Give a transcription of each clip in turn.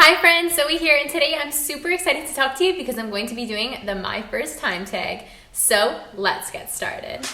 Hi friends, Zoe here, and today I'm super excited to talk to you because I'm going to be doing the My First Time tag. So let's get started.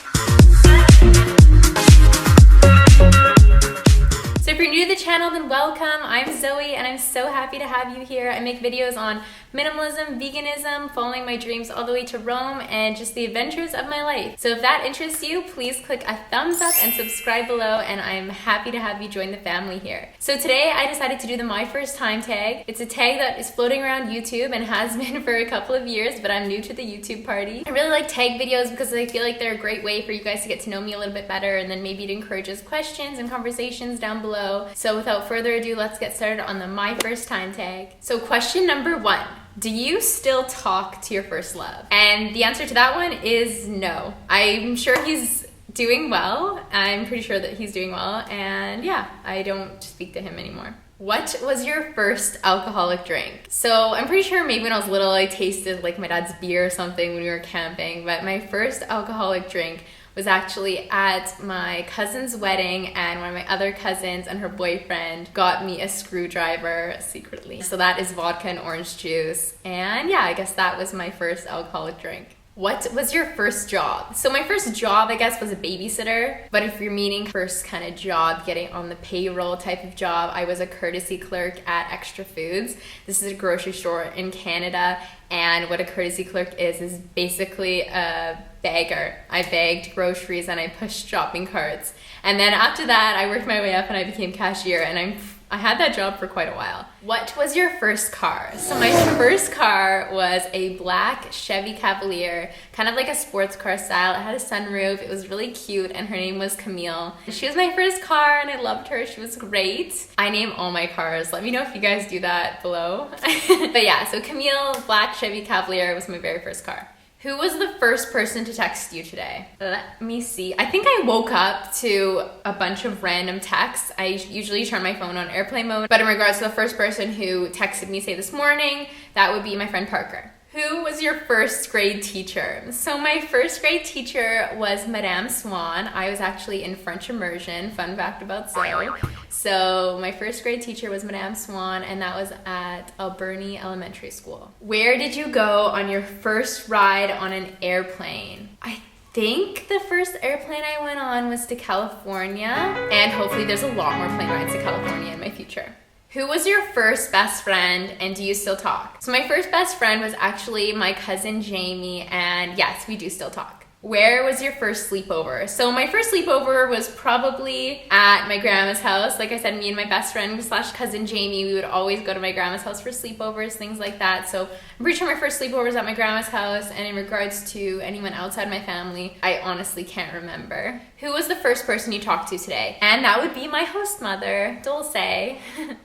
So if you're new to the channel, then welcome. I'm Zoe and I'm so happy to have you here. I make videos on minimalism, veganism, following my dreams all the way to Rome, and just the adventures of my life. So if that interests you, please click a thumbs up and subscribe below, and I'm happy to have you join the family here. So today I decided to do the My First Time tag. It's a tag that is floating around YouTube and has been for a couple of years, but I'm new to the YouTube party. I really like tag videos because I feel like they're a great way for you guys to get to know me a little bit better, and then maybe it encourages questions and conversations down below. So without further ado, let's get started on the My First Time tag. So question number 1. Do you still talk to your first love? And the answer to that one is no. I'm sure he's doing well. I'm pretty sure that he's doing well. And yeah, I don't speak to him anymore. What was your first alcoholic drink? So I'm pretty sure maybe when I was little, I tasted like my dad's beer or something when we were camping. But my first alcoholic drink was actually at my cousin's wedding, and one of my other cousins and her boyfriend got me a screwdriver secretly. So that is vodka and orange juice. And yeah, I guess that was my first alcoholic drink. What was your first job? So my first job, I guess, was a babysitter. But if you're meaning first kind of job, getting on the payroll type of job, I was a courtesy clerk at Extra Foods. This is a grocery store in Canada. And what a courtesy clerk is basically a bagger. I bagged groceries and I pushed shopping carts. And then after that, I worked my way up and I became cashier, and I had that job for quite a while. What was your first car? So my first car was a black Chevy Cavalier, kind of like a sports car style. It had a sunroof. It was really cute, and her name was Camille. She was my first car and I loved her. She was great. I name all my cars. Let me know if you guys do that below. But yeah, so Camille, black Chevy Cavalier was my very first car. Who was the first person to text you today? Let me see. I think I woke up to a bunch of random texts. I usually turn my phone on airplane mode. But in regards to the first person who texted me, say this morning, that would be my friend Parker. Who was your first grade teacher? So my first grade teacher was Madame Swan. I was actually in French immersion. Fun fact about Zoe. So my first grade teacher was Madame Swan, and that was at Alberni Elementary School. Where did you go on your first ride on an airplane? I think the first airplane I went on was to California, and hopefully there's a lot more plane rides to California in my future. Who was your first best friend, and do you still talk? So my first best friend was actually my cousin Jamie, and yes, we do still talk. Where was your first sleepover? So my first sleepover was probably at my grandma's house. Like I said, me and my best friend / cousin Jamie, we would always go to my grandma's house for sleepovers, things like that. So I'm pretty sure my first sleepover was at my grandma's house, and in regards to anyone outside my family, I honestly can't remember. Who was the first person you talked to today? And that would be my host mother, Dulce.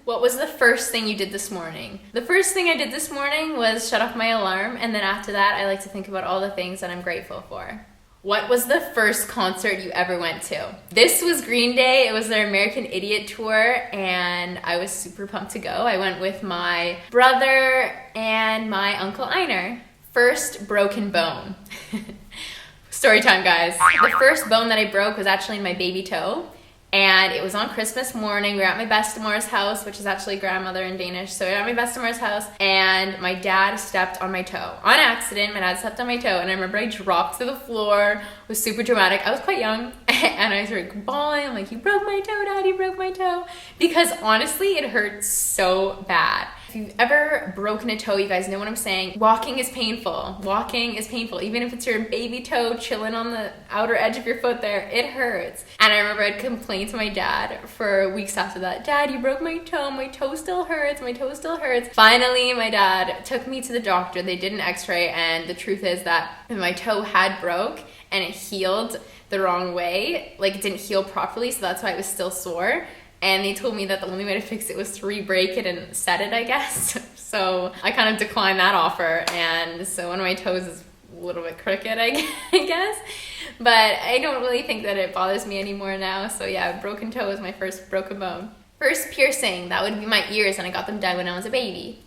What was the first thing you did this morning? The first thing I did this morning was shut off my alarm, and then after that, I like to think about all the things that I'm grateful for. What was the first concert you ever went to? This was Green Day. It was their American Idiot tour, and I was super pumped to go. I went with my brother and my Uncle Einar. First broken bone. Story time, guys. The first bone that I broke was actually in my baby toe. And it was on Christmas morning. We were at my bestemore's house, which is actually grandmother in Danish. So we were at my bestemore's house, and my dad stepped on my toe. On accident, my dad stepped on my toe, and I remember I dropped to the floor. It was super dramatic. I was quite young, and I started bawling. I'm like, "You broke my toe, Dad, you broke my toe." Because honestly, it hurt so bad. If you've ever broken a toe, you guys know what I'm saying. Walking is painful. Walking is painful. Even if it's your baby toe chilling on the outer edge of your foot there, it hurts. And I remember I'd complain to my dad for weeks after that. "Dad, you broke my toe still hurts, my toe still hurts." Finally, my dad took me to the doctor. They did an x-ray, and the truth is that my toe had broke and it healed the wrong way. Like, it didn't heal properly, so that's why it was still sore. And they told me that the only way to fix it was to re-break it and set it, I guess. So I kind of declined that offer. And so one of my toes is a little bit crooked, I guess. But I don't really think that it bothers me anymore now. So yeah, broken toe was my first broken bone. First piercing, that would be my ears, and I got them done when I was a baby.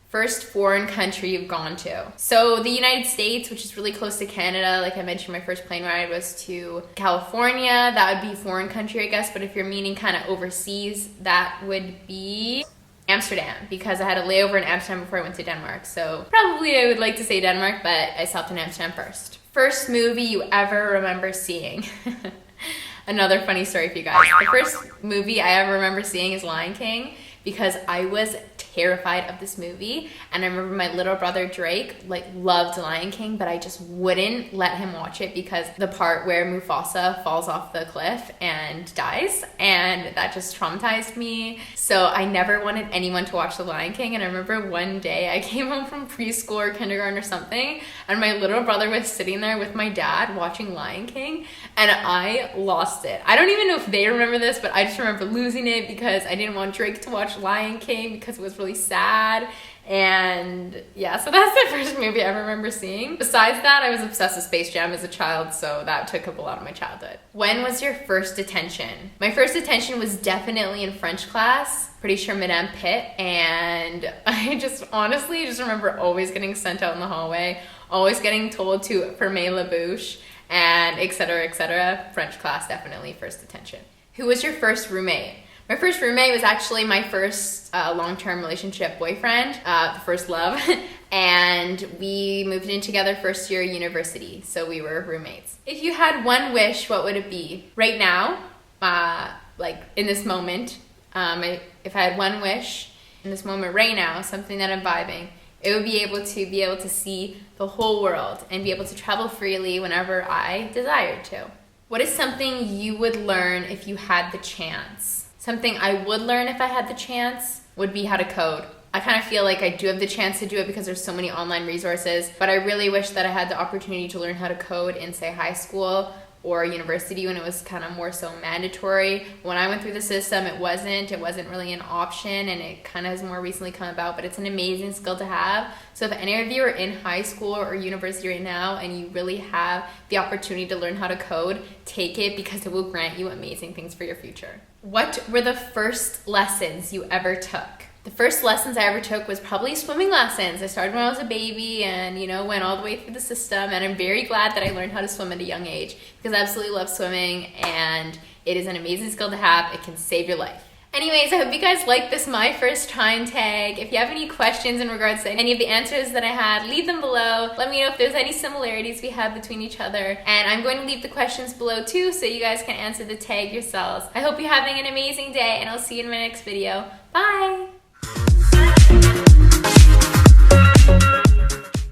First foreign country you've gone to. So the United States, which is really close to Canada, like I mentioned, my first plane ride was to California. That would be foreign country, I guess, but if you're meaning kind of overseas, that would be Amsterdam because I had a layover in Amsterdam before I went to Denmark. So probably I would like to say Denmark, but I stopped in Amsterdam first. First movie you ever remember seeing? Another funny story for you guys. The first movie I ever remember seeing is Lion King because I was terrified of this movie, and I remember my little brother Drake like loved Lion King, but I just wouldn't let him watch it because the part where Mufasa falls off the cliff and dies, and that just traumatized me. So I never wanted anyone to watch The Lion King. And I remember one day I came home from preschool or kindergarten or something, and my little brother was sitting there with my dad watching Lion King, and I lost it. I don't even know if they remember this, but I just remember losing it because I didn't want Drake to watch Lion King because it was really sad. And yeah, so that's the first movie I ever remember seeing. Besides that, I was obsessed with Space Jam as a child, so that took up a lot of my childhood. When was your first detention? My first detention was definitely in French class, pretty sure Madame Pitt, and I just honestly just remember always getting sent out in the hallway, always getting told to fermer la bouche, and etc, etc. French class, definitely first detention. Who was your first roommate? My first roommate was actually my first long-term relationship boyfriend, the first love, and we moved in together first year university, so we were roommates. If you had one wish, what would it be? Right now, like in this moment, if I had one wish in this moment right now, something that I'm vibing, it would be able to see the whole world and be able to travel freely whenever I desired to. What is something you would learn if you had the chance? Something I would learn if I had the chance would be how to code. I kind of feel like I do have the chance to do it because there's so many online resources, but I really wish that I had the opportunity to learn how to code in, say, high school or university when it was kind of more so mandatory. When I went through the system, it wasn't really an option, and it kind of has more recently come about, but it's an amazing skill to have. So if any of you are in high school or university right now and you really have the opportunity to learn how to code, take it because it will grant you amazing things for your future. What were the first lessons you ever took? The first lessons I ever took was probably swimming lessons. I started when I was a baby and, went all the way through the system, and I'm very glad that I learned how to swim at a young age because I absolutely love swimming, and it is an amazing skill to have. It can save your life. Anyways, I hope you guys liked this My First Time tag. If you have any questions in regards to any of the answers that I had, leave them below. Let me know if there's any similarities we have between each other. And I'm going to leave the questions below too, so you guys can answer the tag yourselves. I hope you're having an amazing day, and I'll see you in my next video. Bye!